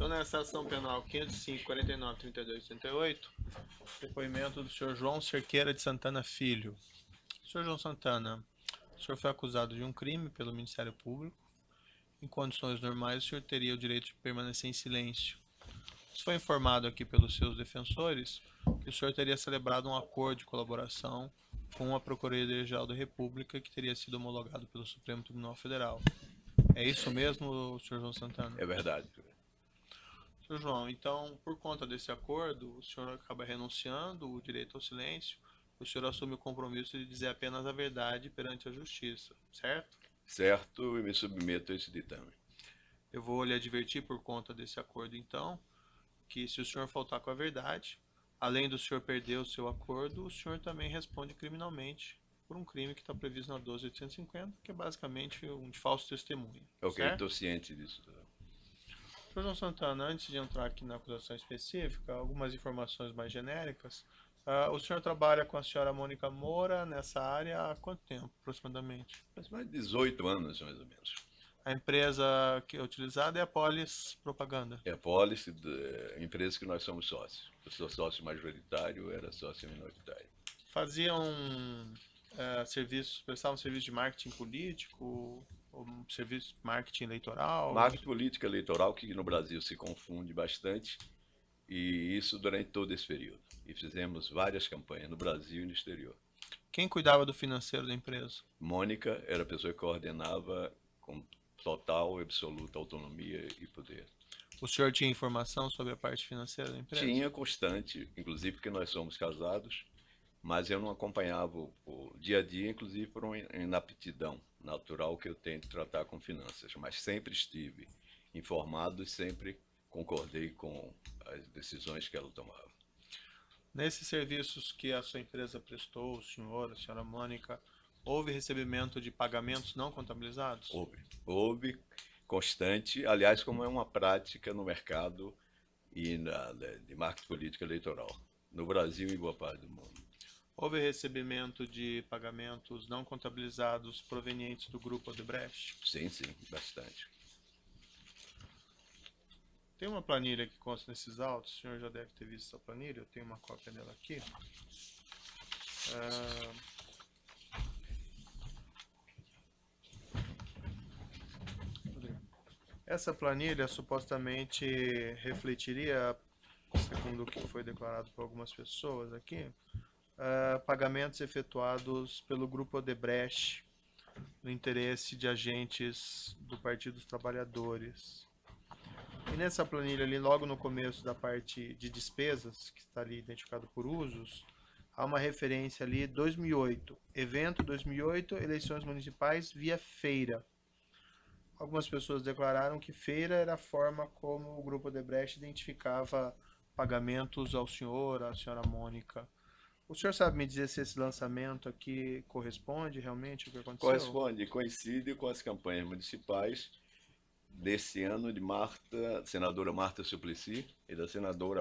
Estou na ação penal 505, 49, 32, 38. Depoimento do senhor João Cerqueira de Santana Filho. Senhor João Santana, o senhor foi acusado de um crime pelo Ministério Público. Em condições normais, o senhor teria o direito de permanecer em silêncio. Foi informado aqui pelos seus defensores que o senhor teria celebrado um acordo de colaboração com a Procuradoria-Geral da República que teria sido homologado pelo Supremo Tribunal Federal. É isso mesmo, senhor João Santana? É verdade. Senhor João, então, por conta desse acordo, o senhor acaba renunciando o direito ao silêncio, o senhor assume o compromisso de dizer apenas a verdade perante a justiça, certo? Certo, e me submeto a esse ditame. Eu vou lhe advertir por conta desse acordo, então, que se o senhor faltar com a verdade, além do senhor perder o seu acordo, o senhor também responde criminalmente por um crime que está previsto na 12.850, que é basicamente um de falso testemunho. Ok, certo? estou ciente disso. Sr. João Santana, antes de entrar aqui na acusação específica, algumas informações mais genéricas. O senhor trabalha com a senhora Mônica Moura nessa área há quanto tempo, aproximadamente? Faz mais de 18 anos, mais ou menos. A empresa que é utilizada é a Polis Propaganda. É a Polis, empresa que nós somos sócios. Eu sou sócio majoritário, era sócio minoritário. Faziam prestavam serviço de marketing político, ou serviço de marketing eleitoral? Marketing política eleitoral, que no Brasil se confunde bastante, e isso durante todo esse período. E fizemos várias campanhas no Brasil e no exterior. Quem cuidava do financeiro da empresa? Mônica era a pessoa que coordenava com total e absoluta autonomia e poder. O senhor tinha informação sobre a parte financeira da empresa? Tinha constante, inclusive porque nós somos casados, mas eu não acompanhava o dia a dia, inclusive por uma inaptidão natural que eu tenho de tratar com finanças, mas sempre estive informado e sempre concordei com as decisões que ela tomava. Nesses serviços que a sua empresa prestou, o senhor, a senhora Mônica, houve recebimento de pagamentos não contabilizados? Houve constante, aliás, como é uma prática no mercado e de marketing político eleitoral, no Brasil e boa parte do mundo. Houve recebimento de pagamentos não contabilizados provenientes do Grupo Odebrecht? Sim, bastante. Tem uma planilha que consta nesses autos, o senhor já deve ter visto essa planilha, eu tenho uma cópia dela aqui. Essa planilha supostamente refletiria, segundo o que foi declarado por algumas pessoas aqui, pagamentos efetuados pelo Grupo Odebrecht no interesse de agentes do Partido dos Trabalhadores. E nessa planilha ali, logo no começo da parte de despesas, que está ali identificado por usos, há uma referência ali, 2008, evento 2008, eleições municipais via feira. Algumas pessoas declararam que feira era a forma como o Grupo Odebrecht identificava pagamentos ao senhor, à senhora Mônica. O senhor sabe me dizer se esse lançamento aqui corresponde realmente ao que aconteceu? Corresponde, coincide com as campanhas municipais desse ano de senadora Marta Suplicy e da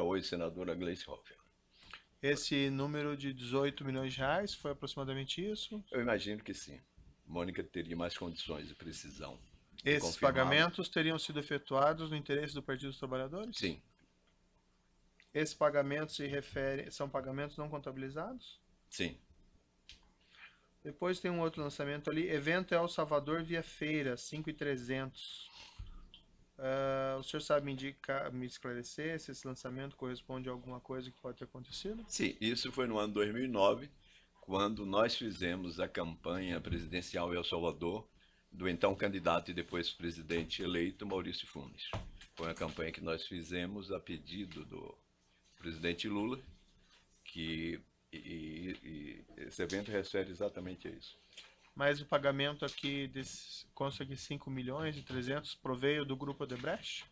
hoje senadora Gleice Hoffmann. Esse número de 18 milhões de reais foi aproximadamente isso? Eu imagino que sim. Mônica teria mais condições de precisão. Esses pagamentos teriam sido efetuados no interesse do Partido dos Trabalhadores? Sim. Esses pagamentos são pagamentos não contabilizados? Sim. Depois tem um outro lançamento ali, evento El Salvador via feira, 5.300. O senhor sabe me esclarecer se esse lançamento corresponde a alguma coisa que pode ter acontecido? Sim, isso foi no ano 2009, quando nós fizemos a campanha presidencial em El Salvador do então candidato e depois presidente eleito Maurício Funes. Foi uma campanha que nós fizemos a pedido do presidente Lula, e esse evento refere exatamente a isso. Mas o pagamento aqui, consta aqui 5 milhões e 300, proveio do Grupo Odebrecht?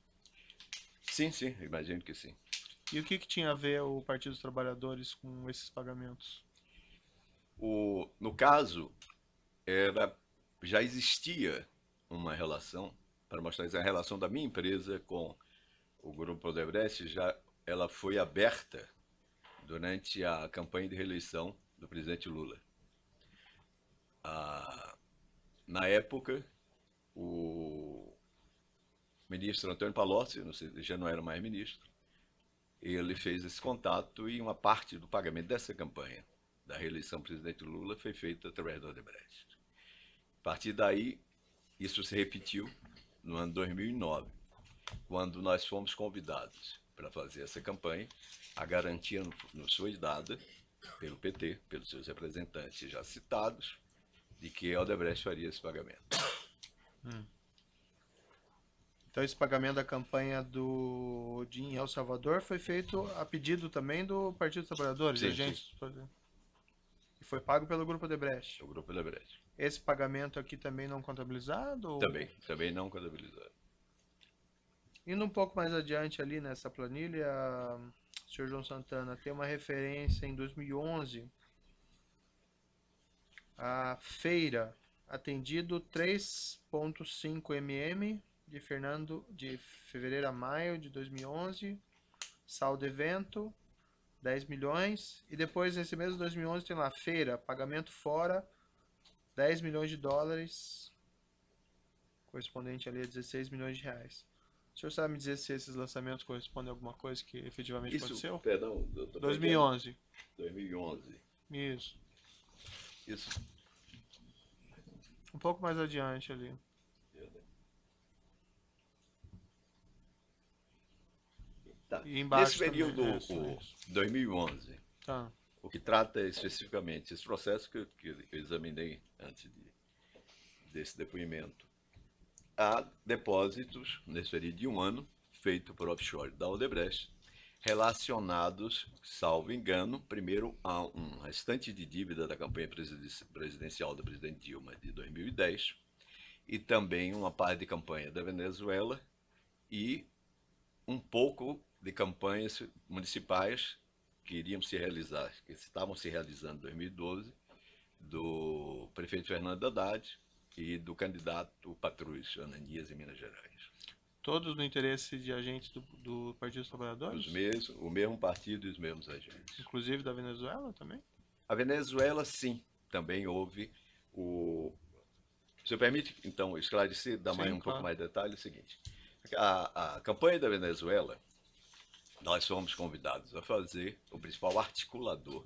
Sim, imagino que sim. E o que tinha a ver o Partido dos Trabalhadores com esses pagamentos? No caso, já existia uma relação, para mostrar a relação da minha empresa com o Grupo Odebrecht, ela foi aberta durante a campanha de reeleição do presidente Lula. Na época, o ministro Antônio Palocci, não sei, já não era mais ministro, ele fez esse contato e uma parte do pagamento dessa campanha da reeleição do presidente Lula foi feita através do Odebrecht. A partir daí, isso se repetiu no ano 2009, quando nós fomos convidados para fazer essa campanha. A garantia nos foi dada pelo PT, pelos seus representantes já citados, de que a Odebrecht faria esse pagamento. Então esse pagamento da campanha de El Salvador foi feito a pedido também do Partido dos Trabalhadores, Sim, agentes, e foi pago pelo Grupo Odebrecht. O Grupo Odebrecht. Esse pagamento aqui também não contabilizado? Ou... Também não contabilizado. Indo um pouco mais adiante ali nessa planilha, senhor João Santana, tem uma referência em 2011, a feira, atendido 3,5 mm, de fevereiro a maio de 2011, saldo evento, 10 milhões, e depois nesse mesmo 2011 tem lá, feira, pagamento fora, 10 milhões de dólares, correspondente ali a 16 milhões de reais. O senhor sabe me dizer se esses lançamentos correspondem a alguma coisa que efetivamente aconteceu? Perdão, 2011. 2011. Isso. Isso. Um pouco mais adiante ali. Tá. E embaixo Nesse período, também, isso. 2011, Tá. o que trata especificamente esse processo que eu examinei antes desse depoimento, há depósitos, nesse período de um ano, feito por offshore da Odebrecht, relacionados, salvo engano, primeiro a um restante de dívida da campanha presidencial do presidente Dilma de 2010 e também uma parte de campanha da Venezuela e um pouco de campanhas municipais que iriam se realizar, que estavam se realizando em 2012, do prefeito Fernando Haddad e do candidato Patrus Ananias em Minas Gerais. Todos no interesse de agentes do Partido dos Trabalhadores? O mesmo partido e os mesmos agentes. Inclusive da Venezuela também? A Venezuela, sim, também houve o... Se permite, então, esclarecer, dar mais pouco mais de detalhe, é o seguinte. A campanha da Venezuela, nós fomos convidados a fazer, o principal articulador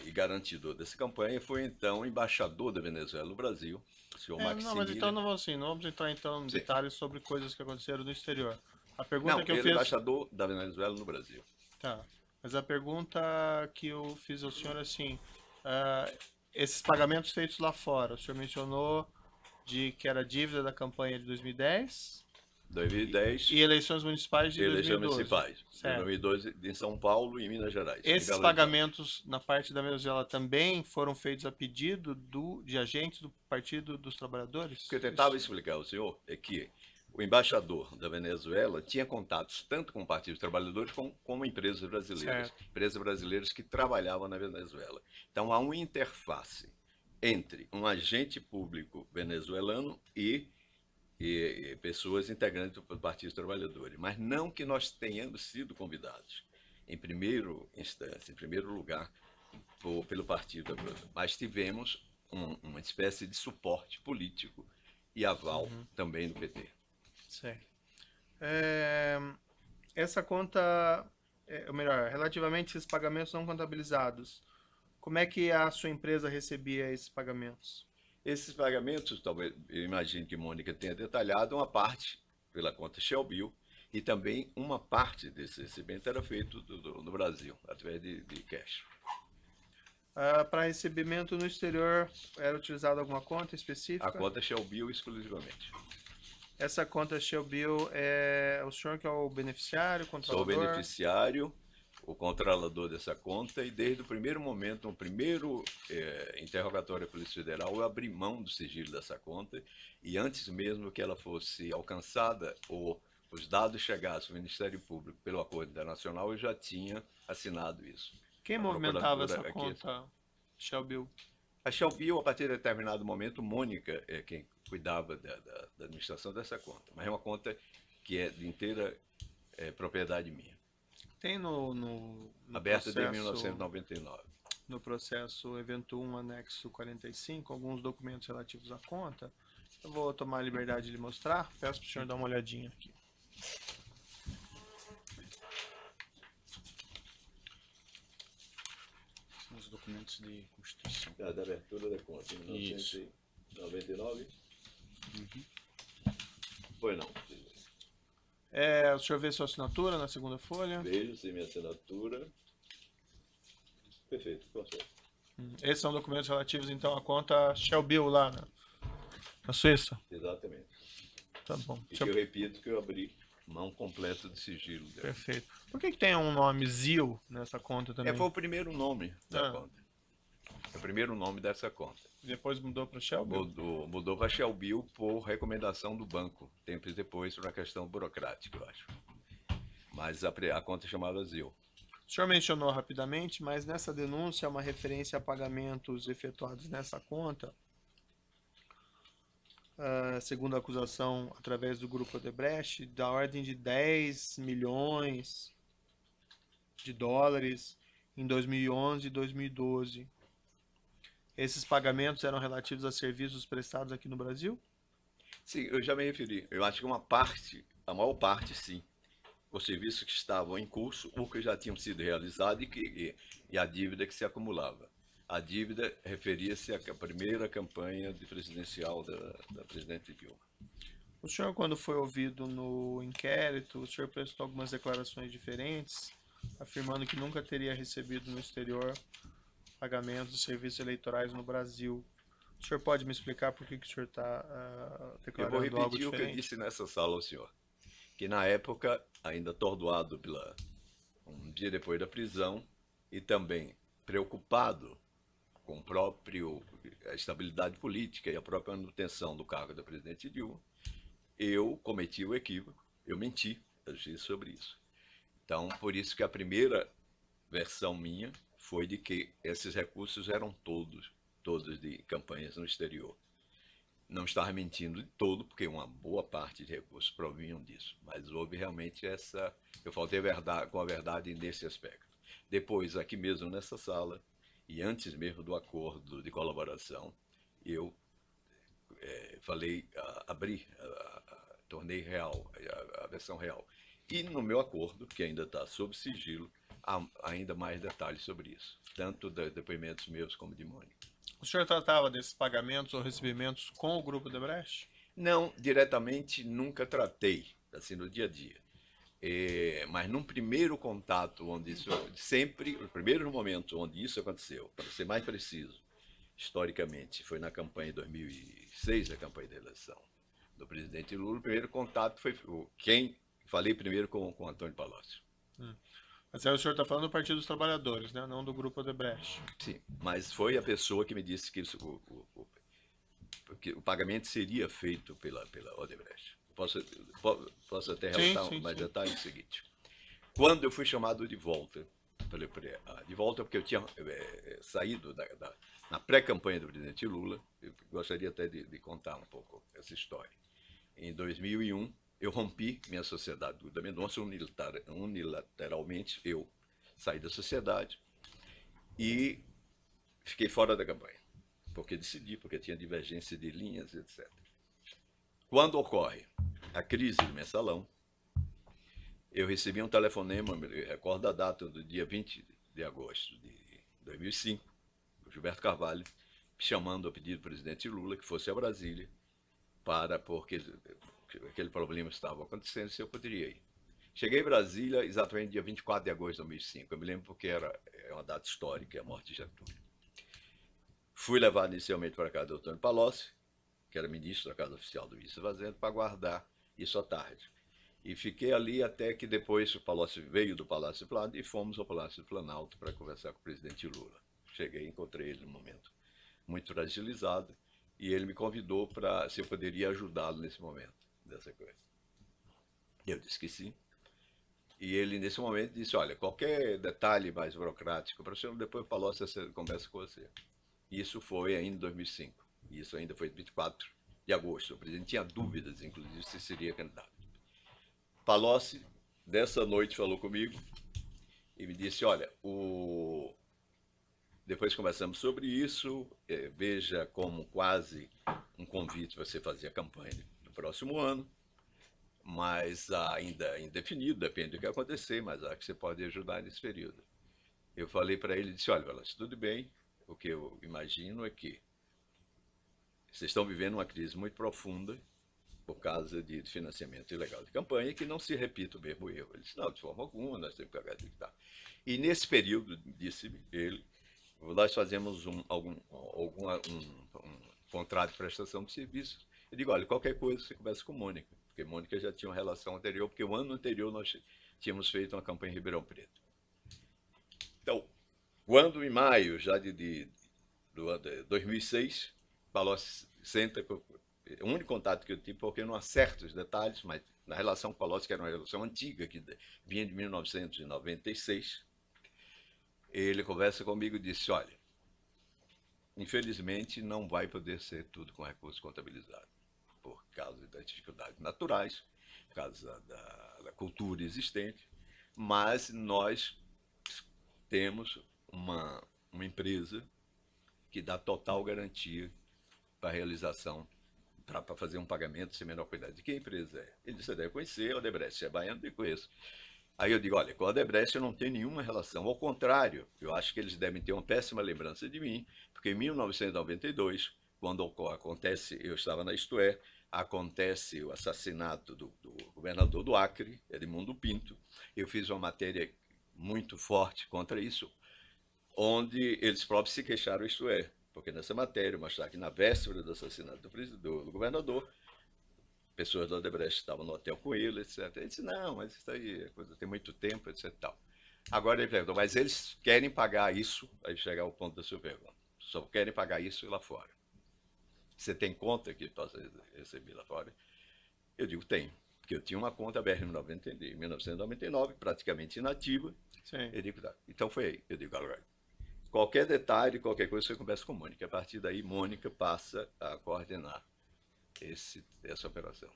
e garantidor dessa campanha foi, então, o embaixador da Venezuela no Brasil, o senhor Maximiliano. Não, mas então não vamos entrar então em detalhes sobre coisas que aconteceram no exterior. A pergunta que eu ele fiz... é embaixador da Venezuela no Brasil. Tá, mas a pergunta que eu fiz ao senhor é assim, esses pagamentos feitos lá fora, o senhor mencionou de que era dívida da campanha de 2010... 2010 e eleições municipais de 2012. Eleições municipais, certo. De 2012 em São Paulo e Minas Gerais. Esses pagamentos na parte da Venezuela também foram feitos a pedido de agentes do Partido dos Trabalhadores? O que eu tentava explicar ao senhor é que o embaixador da Venezuela tinha contatos tanto com o Partido dos Trabalhadores como empresas brasileiras. Certo. Empresas brasileiras que trabalhavam na Venezuela. Então há uma interface entre um agente público venezuelano e pessoas integrantes do Partido dos Trabalhadores, mas não que nós tenhamos sido convidados, em primeira instância, em primeiro lugar, pelo Partido, mas tivemos uma espécie de suporte político e aval também do PT. Certo. Essa conta, ou melhor, relativamente a esses pagamentos não contabilizados, como é que a sua empresa recebia esses pagamentos? Esses pagamentos, talvez, eu imagino que Mônica tenha detalhado, uma parte pela conta Shell Bill e também uma parte desse recebimento era feito no Brasil, através de cash. Para recebimento no exterior, era utilizada alguma conta específica? A conta Shell Bill exclusivamente. Essa conta Shell Bill é o senhor que é o beneficiário, o controlador? Sou o beneficiário, o controlador dessa conta, e desde o primeiro momento, no primeiro interrogatório da Polícia Federal, eu abri mão do sigilo dessa conta, e antes mesmo que ela fosse alcançada ou os dados chegassem ao Ministério Público pelo acordo internacional, eu já tinha assinado isso. Quem movimentava essa conta Shell Bill? A Shell Bill, a partir de determinado momento, Mônica é quem cuidava da administração dessa conta, mas é uma conta que é de inteira propriedade minha. Tem no aberta processo, desde 1999. No processo evento 1, anexo 45, alguns documentos relativos à conta, Eu vou tomar a liberdade de lhe mostrar. Peço para o senhor dar uma olhadinha aqui. São os documentos de constituição. Da abertura da conta, em 1999? Foi não. O senhor vê sua assinatura na segunda folha? Vejo, sem minha assinatura. Perfeito, consegue. Esses são documentos relativos, então, à conta Shell Bill lá na Suíça? Exatamente. Tá bom. E que eu repito que eu abri mão completa de sigilo dela. Perfeito. Por que tem um nome ZIL nessa conta também? Foi o primeiro nome da conta. É o primeiro nome dessa conta. Depois mudou para Shell Bill? Mudou para Shell Bill por recomendação do banco. Tempos depois, por uma questão burocrática, eu acho. Mas a conta chamava ZIL. O senhor mencionou rapidamente, mas nessa denúncia é uma referência a pagamentos efetuados nessa conta, segundo a acusação através do Grupo Odebrecht, da ordem de 10 milhões de dólares em 2011 e 2012. Esses pagamentos eram relativos a serviços prestados aqui no Brasil? Sim, eu já me referi. Eu acho que a maior parte, sim. Os serviços que estavam em curso ou que já tinham sido realizados e a dívida que se acumulava. A dívida referia-se à primeira campanha presidencial da presidente Dilma. O senhor, quando foi ouvido no inquérito, o senhor prestou algumas declarações diferentes, afirmando que nunca teria recebido no exterior pagamentos de serviços eleitorais no Brasil. O senhor pode me explicar por que o senhor está declarando algo diferente? Eu vou repetir o que eu disse nessa sala ao senhor. Que na época, ainda atordoado um dia depois da prisão, e também preocupado com a estabilidade política e a própria manutenção do cargo da presidente Dilma, eu cometi o equívoco, eu menti, eu disse sobre isso. Então, por isso que a primeira versão minha foi de que esses recursos eram todos de campanhas no exterior. Não estava mentindo de todo, porque uma boa parte de recursos provinham disso. Mas houve realmente eu faltei com a verdade nesse aspecto. Depois, aqui mesmo nessa sala, e antes mesmo do acordo de colaboração, eu tornei real, a versão real. E no meu acordo, que ainda está sob sigilo, há ainda mais detalhes sobre isso. Tanto de depoimentos meus como de Mônica. O senhor tratava desses pagamentos ou recebimentos com o Grupo Odebrecht? Não, diretamente nunca tratei, assim, no dia a dia. Mas num primeiro contato, o primeiro momento onde isso aconteceu, para ser mais preciso, historicamente, foi na campanha de 2006, a campanha da eleição do presidente Lula. O primeiro contato foi falei primeiro com Antônio Palocci. Mas aí o senhor está falando do Partido dos Trabalhadores, né? Não do Grupo Odebrecht. Sim, mas foi a pessoa que me disse que o pagamento seria feito pela Odebrecht. Posso até relatar mais detalhes? O seguinte. Quando eu fui chamado de volta, porque eu tinha saído na pré-campanha do presidente Lula, eu gostaria até de contar um pouco essa história. Em 2001, eu rompi minha sociedade do Guda Mendonça unilateralmente. Eu saí da sociedade e fiquei fora da campanha, porque tinha divergência de linhas, etc. Quando ocorre a crise do mensalão, eu recebi um telefonema, me recordo a data do dia 20 de agosto de 2005, do Gilberto Carvalho, me chamando a pedido do presidente Lula que fosse a Brasília, porque aquele problema estava acontecendo, se eu poderia ir. Cheguei em Brasília exatamente dia 24 de agosto de 2005, eu me lembro porque é uma data histórica, a morte de Getúlio. Fui levado inicialmente para a casa do Antônio Palocci, que era ministro da Casa Oficial do Vice Fazenda, para guardar isso à tarde. E fiquei ali até que depois o Palocci veio do Palácio do Planalto e fomos ao Palácio do Planalto para conversar com o presidente Lula. Cheguei e encontrei ele num momento muito fragilizado e ele me convidou para se eu poderia ajudá-lo nesse momento, dessa coisa. Eu disse que sim. E ele, nesse momento, disse, olha, qualquer detalhe mais burocrático para o senhor, depois o Palocci conversa com você. Isso foi ainda em 2005. Isso ainda foi 24 de agosto. O presidente tinha dúvidas, inclusive, se seria candidato. Palocci, dessa noite, falou comigo e me disse, olha, depois conversamos sobre isso, veja como quase um convite para você fazer a campanha do próximo ano, mas ainda indefinido, depende do que acontecer, mas acho que você pode ajudar nesse período. Eu falei para ele, disse, olha, Velasco, tudo bem, o que eu imagino é que vocês estão vivendo uma crise muito profunda por causa de financiamento ilegal de campanha, que não se repita o mesmo erro. Ele disse, não, de forma alguma, nós temos que pagar de tá. E nesse período, disse ele, nós fazemos um contrato de prestação de serviços. Eu digo, olha, qualquer coisa você conversa com Mônica, porque Mônica já tinha uma relação anterior, porque o ano anterior nós tínhamos feito uma campanha em Ribeirão Preto. Então, quando em maio já de 2006, Palocci senta, o único contato que eu tive, porque eu não acerto os detalhes, mas na relação com Palocci, que era uma relação antiga, que vinha de 1996, ele conversa comigo e disse, olha, infelizmente não vai poder ser tudo com recurso contabilizado, por causa das dificuldades naturais, por causa da cultura existente, mas nós temos uma empresa que dá total garantia para a realização, para fazer um pagamento sem menor cuidado. De que empresa é? Ele disse, você deve conhecer, a Odebrecht, é baiano, eu conheço. Aí eu digo, olha, com a Odebrecht eu não tenho nenhuma relação, ao contrário, eu acho que eles devem ter uma péssima lembrança de mim, porque em 1992, quando acontece, eu estava na Isto É, acontece o assassinato do governador do Acre, Edmundo Pinto, eu fiz uma matéria muito forte contra isso, onde eles próprios se queixaram, isto é, porque nessa matéria mostrar que na véspera do assassinato do governador, pessoas da Odebrecht estavam no hotel com ele, etc. Ele disse, não, mas isso aí é coisa, tem muito tempo, etc. Tal. Agora ele perguntou, mas eles querem pagar isso, aí chegar ao ponto da sua pergunta, só querem pagar isso lá fora. Você tem conta que possa receber lá fora? Eu digo, tenho, porque eu tinha uma conta aberta em 1999, praticamente inativa. Sim. Eu digo, tá. Então foi aí. Eu digo, agora, qualquer detalhe, qualquer coisa, você conversa com Mônica. A partir daí, Mônica passa a coordenar essa operação.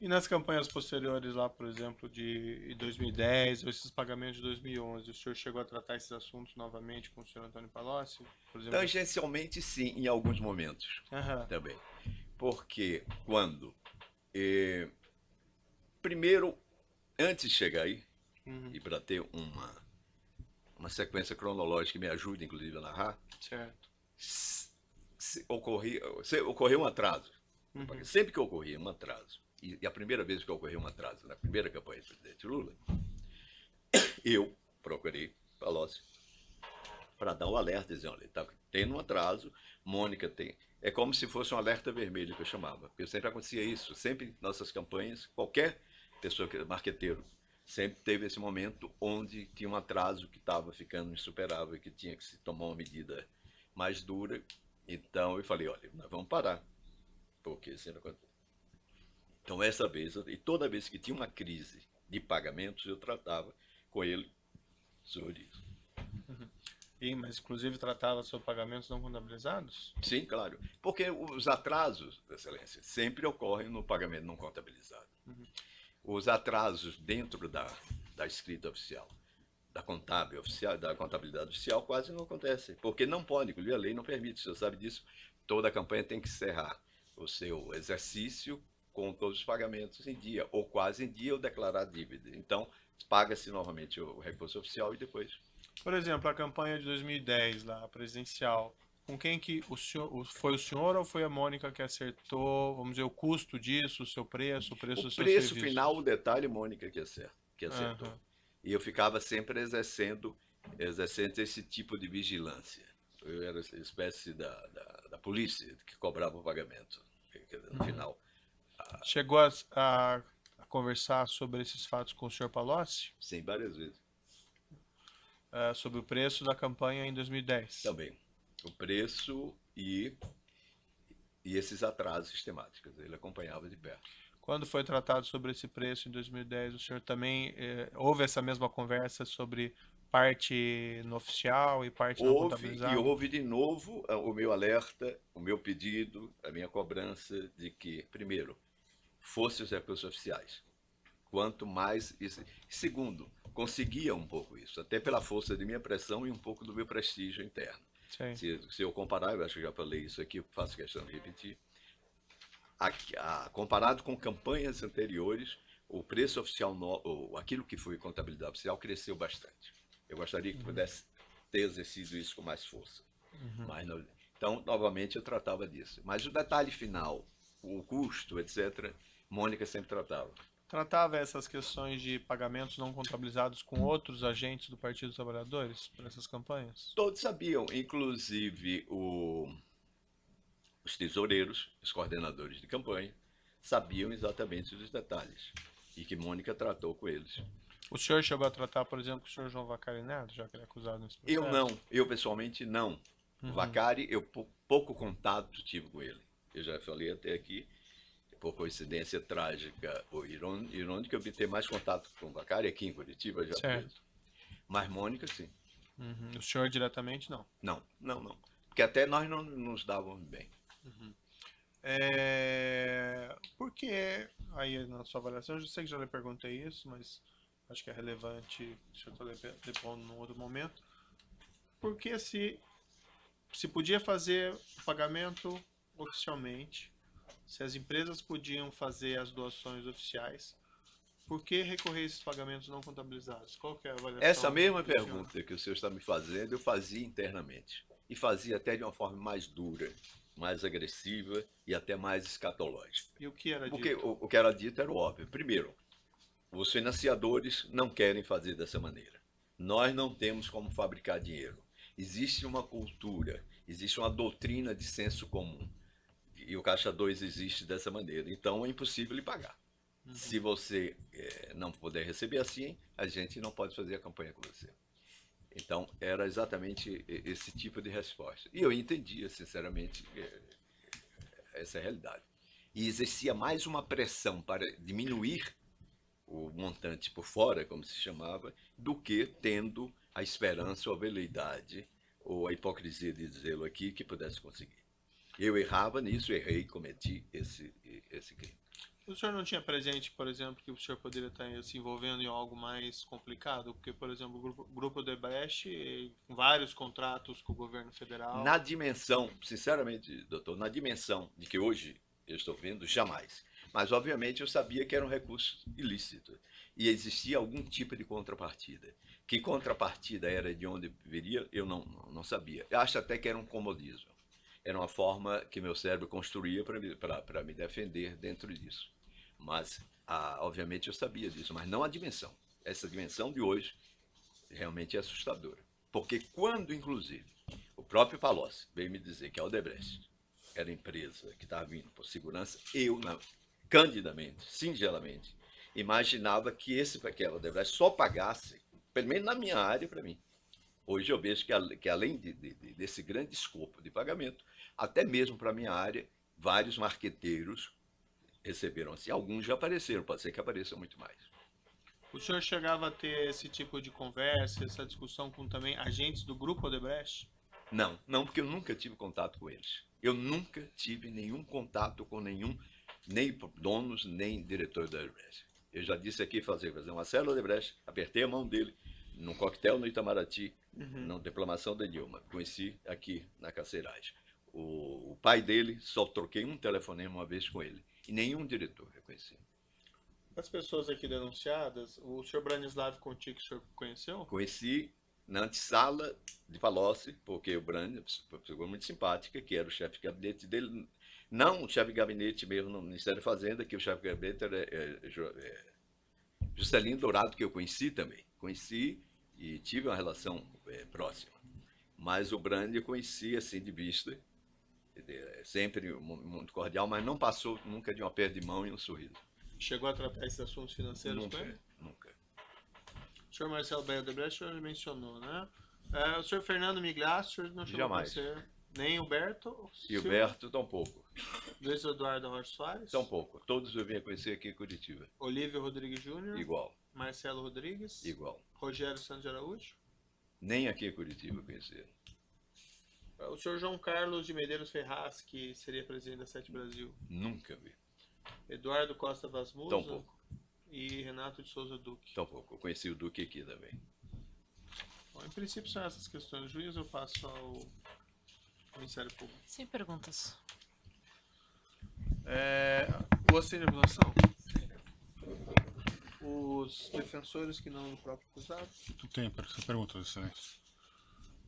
E nas campanhas posteriores lá, por exemplo, de 2010, ou esses pagamentos de 2011, o senhor chegou a tratar esses assuntos novamente com o senhor Antônio Palocci? Por exemplo? Tangencialmente, sim, em alguns momentos também. Porque quando... primeiro, antes de chegar aí, e para ter uma sequência cronológica que me ajude, inclusive, a narrar, certo. Ocorreu um atraso. Sempre que ocorria um atraso, e a primeira vez que ocorreu um atraso, na primeira campanha do presidente Lula, eu procurei Palocci para dar um alerta, dizendo, olha, está tendo um atraso, Mônica tem... É como se fosse um alerta vermelho que eu chamava, porque sempre acontecia isso, sempre nossas campanhas, qualquer pessoa que marqueteiro, sempre teve esse momento onde tinha um atraso que estava ficando insuperável, que tinha que se tomar uma medida mais dura. Então eu falei, olha, nós vamos parar, porque isso não acontece. Então essa vez, e toda vez que tinha uma crise de pagamentos, eu tratava com ele sobre isso. Mas inclusive tratava sobre pagamentos não contabilizados? Sim, claro. Porque os atrasos, Excelência, sempre ocorrem no pagamento não contabilizado. Os atrasos dentro da escrita oficial, da contábil oficial, da contabilidade oficial, quase não acontecem. Porque não pode, inclusive a lei não permite, você sabe disso. Toda a campanha tem que encerrar o seu exercício com todos os pagamentos em dia, ou quase em dia, ou declarar dívida. Então, paga-se novamente o recurso oficial e depois... Por exemplo, a campanha de 2010, lá, a presidencial, com quem que o senhor, foi o senhor ou foi a Mônica que acertou, vamos dizer, o custo disso, o seu preço, o preço do seu serviço? O preço final, o detalhe, Mônica que acertou. E eu ficava sempre exercendo esse tipo de vigilância. Eu era uma espécie da polícia que cobrava o pagamento, no final. Chegou a conversar sobre esses fatos com o senhor Palocci? Sim, várias vezes. Sobre o preço da campanha em 2010. Também. O preço e esses atrasos sistemáticos. Ele acompanhava de perto. Quando foi tratado sobre esse preço em 2010, o senhor também houve essa mesma conversa sobre parte no oficial e parte não contabilizada? E houve de novo o meu alerta, o meu pedido, a minha cobrança de que, primeiro, fossem os recursos oficiais. Quanto mais... Segundo, conseguia um pouco isso, até pela força de minha pressão e um pouco do meu prestígio interno. Sim. Se eu comparar, eu acho que já falei isso aqui, eu faço questão de repetir. Comparado com campanhas anteriores, o preço oficial, aquilo que foi contabilidade oficial, cresceu bastante. Eu gostaria que pudesse ter exercido isso com mais força. Mas então, novamente, eu tratava disso. Mas o detalhe final, o custo, etc., Mônica sempre tratava. Tratava essas questões de pagamentos não contabilizados com outros agentes do Partido dos Trabalhadores para essas campanhas? Todos sabiam, inclusive os tesoureiros, os coordenadores de campanha, sabiam exatamente dos detalhes e que Mônica tratou com eles. O senhor chegou a tratar, por exemplo, com o senhor João Vacari Neto, já que ele é acusado nesse processo? Eu não, eu pessoalmente não. O Vacari, eu pouco contato tive com ele. Eu já falei até aqui, por coincidência trágica ou irônica, eu vim ter mais contato com o Vacari aqui em Curitiba, já preso. Mas Mônica, sim. O senhor diretamente, não? Não. Porque até nós não nos dávamos bem. Por que, aí na sua avaliação, eu já sei que já lhe perguntei isso, mas acho que é relevante, o senhor está depondo num outro momento. Por que se podia fazer o pagamento oficialmente, se as empresas podiam fazer as doações oficiais, por que recorrer a esses pagamentos não contabilizados? Qual que é a avaliação? Essa mesma pergunta que o senhor está me fazendo, eu fazia internamente. E fazia até de uma forma mais dura, mais agressiva e até mais escatológica. E o que era dito? Porque o que era dito era o óbvio. Primeiro, os financiadores não querem fazer dessa maneira. Nós não temos como fabricar dinheiro. Existe uma cultura, existe uma doutrina de senso comum. E o Caixa 2 existe dessa maneira. Então é impossível lhe pagar. Se você não puder receber assim, a gente não pode fazer a campanha com você. Então era exatamente esse tipo de resposta. E eu entendia, sinceramente, essa realidade. E exercia mais uma pressão para diminuir o montante por fora, como se chamava, do que tendo a esperança ou a veleidade ou a hipocrisia de dizê-lo aqui que pudesse conseguir. Eu errava nisso, errei, cometi esse crime. O senhor não tinha presente, por exemplo, que o senhor poderia estar se envolvendo em algo mais complicado? Porque, por exemplo, o Grupo Odebrecht, vários contratos com o governo federal... Na dimensão, sinceramente, doutor, na dimensão de que hoje eu estou vendo, jamais. Mas, obviamente, eu sabia que era um recurso ilícito e existia algum tipo de contrapartida. Que contrapartida era, de onde viria, eu não sabia. Eu acho até que era um comodismo. Era uma forma que meu cérebro construía para me defender dentro disso. Mas, obviamente, eu sabia disso, mas não a dimensão. Essa dimensão de hoje realmente é assustadora. Porque quando, inclusive, o próprio Palocci veio me dizer que a Odebrecht era empresa que estava vindo por segurança, eu, candidamente, singelamente, imaginava que a Odebrecht só pagasse, pelo menos na minha área, para mim. Hoje eu vejo que além desse grande escopo de pagamento, até mesmo para a minha área, vários marqueteiros receberam assim. Alguns já apareceram, pode ser que apareçam muito mais. O senhor chegava a ter esse tipo de conversa, essa discussão com também agentes do Grupo Odebrecht? Não, porque eu nunca tive contato com eles. Eu nunca tive nenhum contato com nem donos, nem diretores da Odebrecht. Eu já disse aqui, fazer uma célula Odebrecht, apertei a mão dele, num coquetel no Itamaraty, na diplomação da Dilma. Conheci aqui na Caceiragem. O pai dele, só troquei um telefonema uma vez com ele. E nenhum diretor reconheci. As pessoas aqui denunciadas, o senhor Branislav Conti, que o senhor conheceu? Conheci na antessala de Palocci, porque o Brani, uma pessoa muito simpática, que era o chefe de gabinete dele. Não o chefe de gabinete mesmo no Ministério da Fazenda, que o chefe de gabinete era Juscelino Dourado, que eu conheci também. Conheci e tive uma relação próxima. Mas o Brandi eu conheci assim de vista, sempre muito cordial, mas não passou nunca de uma aperto de mão e um sorriso. Chegou a tratar esses assuntos financeiros com ele? Nunca. O senhor Marcelo Baia Odebrecht, o senhor mencionou, né? O senhor Fernando Migliaccio, o senhor não chegou Jamais. a conhecer nem o Berto? E o Berto, tampouco. Luiz Eduardo Rocha Soares? Tampouco. Todos eu vinha conhecer aqui em Curitiba. Olívio Rodrigues Júnior? Igual. Marcelo Rodrigues? Igual. Rogério Santos de Araújo? Nem aqui em Curitiba conhecer. O senhor João Carlos de Medeiros Ferraz, que seria presidente da Sete Brasil? Nunca vi. Eduardo Costa Vasmusa? Tampouco. E Renato de Souza Duque? Tampouco. Eu conheci o Duque aqui também. Bom, em princípio são essas questões. Juiz, eu passo ao Ministério Público. Sem perguntas. O auxílio de noção? Os defensores que não do próprio acusado? Tem essa pergunta, Excelência.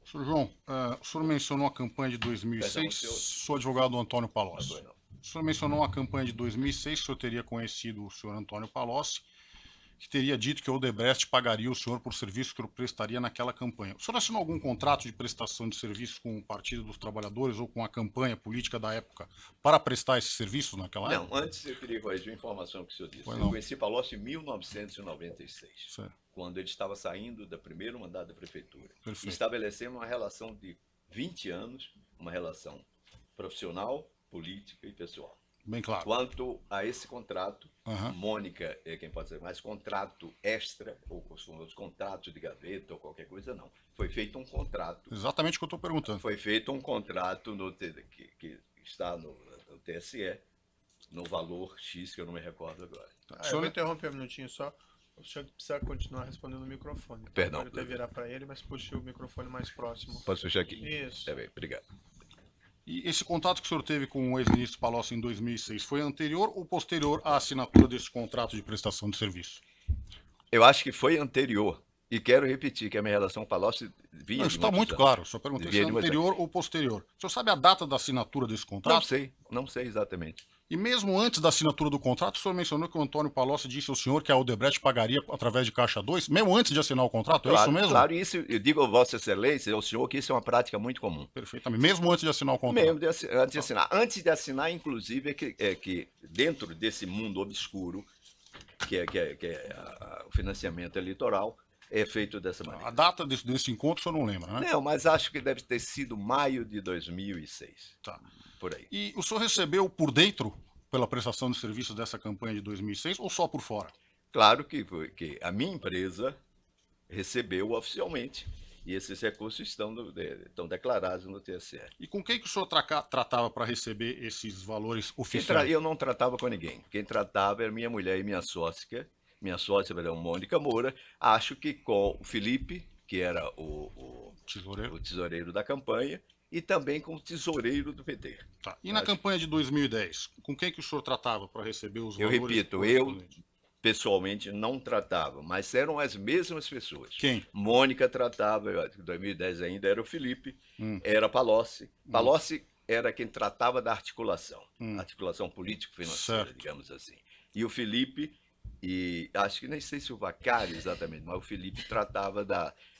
Senhor João, o senhor mencionou a campanha de 2006, Perdão, senhor. sou advogado Antônio Palocci. Agora não. O senhor mencionou a campanha de 2006, o senhor teria conhecido o senhor Antônio Palocci, que teria dito que o Odebrecht pagaria o senhor por serviço que o prestaria naquela campanha. O senhor assinou algum contrato de prestação de serviços com o Partido dos Trabalhadores ou com a campanha política da época para prestar esses serviços naquela época? Não, antes eu queria corrigir uma informação que o senhor disse. Pois Eu não. conheci Palocci em 1996, Certo. quando ele estava saindo do primeiro mandato da prefeitura. Perfeito. Estabelecendo uma relação de 20 anos, uma relação profissional, política e pessoal. Bem claro. Quanto a esse contrato, Aham. Mônica é quem pode ser mais contrato extra, ou os contratos de gaveta ou qualquer coisa, não. Foi feito um contrato. Exatamente o que eu estou perguntando. Foi feito um contrato que está no TSE, no valor X, que eu não me recordo agora. Eu vou interromper um minutinho só. O senhor precisa continuar respondendo no microfone. Tá? Perdão. Pode até virar para ele, mas puxe o microfone mais próximo. Posso fechar aqui? Isso. Tá bem, obrigado. E esse contato que o senhor teve com o ex-ministro Palocci em 2006 foi anterior ou posterior à assinatura desse contrato de prestação de serviço? Eu acho que foi anterior. E quero repetir que a minha relação com Palocci vinha Não, de isso está muitos muito anos. claro. Só perguntei se é Vinha de muitos anterior ou posterior. O senhor sabe a data da assinatura desse Não contrato? sei, não sei exatamente. E mesmo antes da assinatura do contrato, o senhor mencionou que o Antônio Palocci disse ao senhor que a Odebrecht pagaria através de Caixa 2, mesmo antes de assinar o contrato? É isso mesmo? Claro, isso eu digo a Vossa Excelência, ao senhor, que isso é uma prática muito comum. Perfeitamente. Mesmo antes de assinar o contrato. Mesmo antes de assinar. Antes de assinar, inclusive, é que dentro desse mundo obscuro, que é o financiamento eleitoral, é feito dessa maneira. A data desse encontro o senhor não lembra, né? Não, mas acho que deve ter sido maio de 2006. Tá. Por aí. E o senhor recebeu por dentro pela prestação de serviços dessa campanha de 2006 ou só por fora? Claro que a minha empresa recebeu oficialmente e esses recursos estão declarados no TSE. E com quem que o senhor tratava para receber esses valores oficiais? Eu não tratava com ninguém. Quem tratava era minha mulher e minha sócia. Minha sócia era Mônica Moura. Acho que com o Felipe, que era o tesoureiro da campanha, e também com o tesoureiro do PT. Tá. E na campanha de 2010, com quem que o senhor tratava para receber os Eu valores? repito, eu pessoalmente não tratava, mas eram as mesmas pessoas. Quem? Mônica tratava, em 2010 ainda era o Felipe, era Palocci. Palocci era quem tratava da articulação, articulação político-financeira, Certo. digamos assim. E o Felipe, e acho que nem sei se o Vacari exatamente, mas o Felipe tratava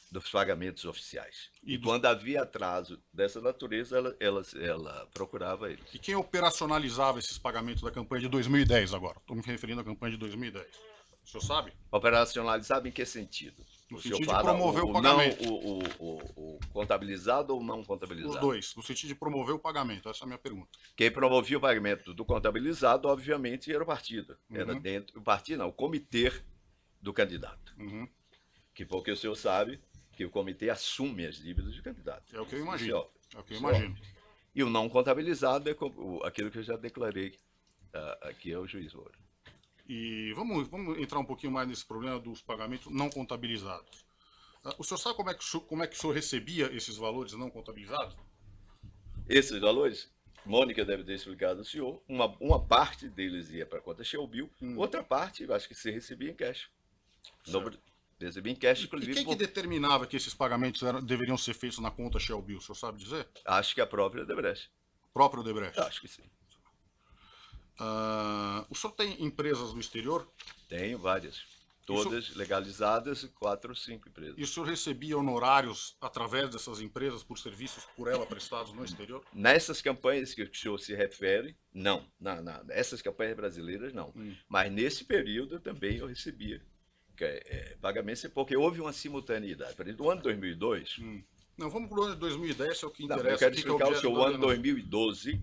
dos pagamentos oficiais. E quando havia atraso dessa natureza, ela procurava eles. E quem operacionalizava esses pagamentos da campanha de 2010 agora? Estou me referindo à campanha de 2010. O senhor sabe? Operacionalizado em que sentido? No O senhor sentido de fala promover o pagamento. o contabilizado ou não contabilizado? Os dois, no sentido de promover o pagamento. Essa é a minha pergunta. Quem promovia o pagamento do contabilizado, obviamente, era o partido. Era dentro, o partido não, o comitê do candidato. Que porque o senhor sabe que o comitê assume as dívidas do candidato. É o que eu imagino. Isso É o que eu imagino. E o não contabilizado é aquilo que eu já declarei aqui ao juiz Moura. E vamos entrar um pouquinho mais nesse problema dos pagamentos não contabilizados. O senhor sabe como é que o senhor recebia esses valores não contabilizados? Esses valores, Mônica deve ter explicado ao senhor, uma parte deles ia para a conta Shellbill, outra parte, eu acho que se recebia em cash. Recebia em cash, inclusive. E quem que determinava que esses pagamentos deveriam ser feitos na conta Shellbill? O senhor sabe dizer? Acho que a própria Odebrecht. O próprio Odebrecht? Acho que sim. O senhor tem empresas no exterior? Tenho várias. Todas legalizadas, 4 ou 5 empresas. E o senhor recebia honorários através dessas empresas por serviços por ela prestados no exterior? Nessas campanhas que o senhor se refere, não. Essas campanhas brasileiras, não. Mas nesse período também eu recebia pagamentos, porque houve uma simultaneidade. Por exemplo, no ano 2002... Não, vamos para o ano de 2010, é o que interessa. Eu quero explicar ao senhor, o ano 2012,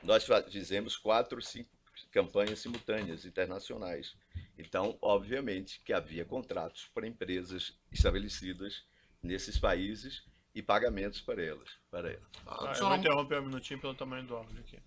nós fizemos 4 ou 5 campanhas simultâneas internacionais. Então, obviamente, que havia contratos para empresas estabelecidas nesses países e pagamentos para elas. Eu vou interromper um minutinho pelo tamanho do áudio aqui.